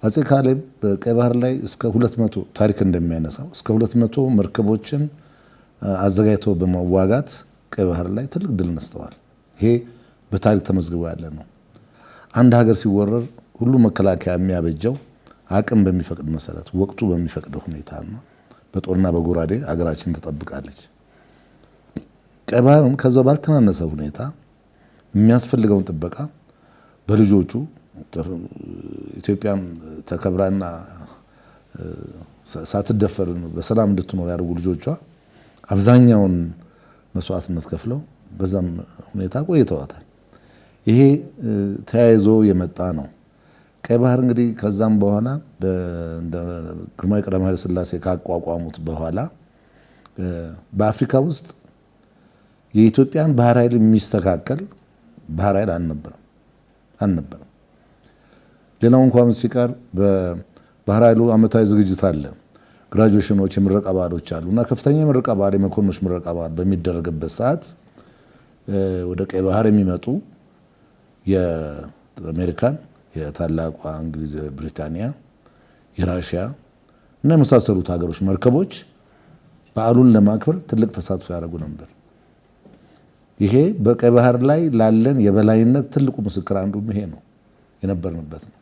አፄ ካሌብ በቀይ ባህር ላይ እስከ 200 ታሪክ እንደሚያነሳው እስከ 200 መርከቦችን አዘጋጅተው በመዋጋት ቀይ ባህር ላይ ትልቅ ድል ነስተዋል። ይሄ በታሪክ ተመዝግቦ ያለ ነው። አንድ ሀገር ሲወረር ሁሉ መከላከያ የሚያበጀው አቅም በሚፈቅድ መሰረት ወቅቱ በሚፈቅድ ሁኔታ ነው። በጦርና በጎራዴ ሀገራችን ተጠብቃለች። ቀይ ባህርም ከዛ ባልተናነሰ ሁኔታ የሚያስፈልገውን ጥበቃ በልጆቹ ኢትዮጵያም ተከብራና ሳትደፈር በሰላም እንድትኖር ያደርጉ ልጆቿ አብዛኛውን መስዋዕትነት ከፍለው በዛም ሁኔታ ቆይተዋታል። ይሄ ተያይዞ የመጣ ነው። ቀይ ባህር እንግዲህ ከዛም በኋላ ግርማዊ ቀዳማዊ ኃይለ ሥላሴ ካቋቋሙት በኋላ በአፍሪካ ውስጥ የኢትዮጵያን ባህር ኃይል የሚስተካከል ባህር ኃይል አልነበረም። ሌላው እንኳን ሲቀር በባህር ኃይሉ ዓመታዊ ዝግጅት አለ፣ ግራጁዌሽኖች፣ የምረቃ በዓሎች አሉ እና ከፍተኛ የምረቃ በዓል የመኮንኖች ምረቃ በዓል በሚደረግበት ሰዓት ወደ ቀይ ባህር የሚመጡ የአሜሪካን፣ የታላቋ እንግሊዝ፣ ብሪታንያ፣ የራሽያ እና የመሳሰሉት ሀገሮች መርከቦች በዓሉን ለማክበር ትልቅ ተሳትፎ ያደርጉ ነበር። ይሄ በቀይ ባህር ላይ ላለን የበላይነት ትልቁ ምስክር አንዱ ይሄ ነው የነበርንበት ነው።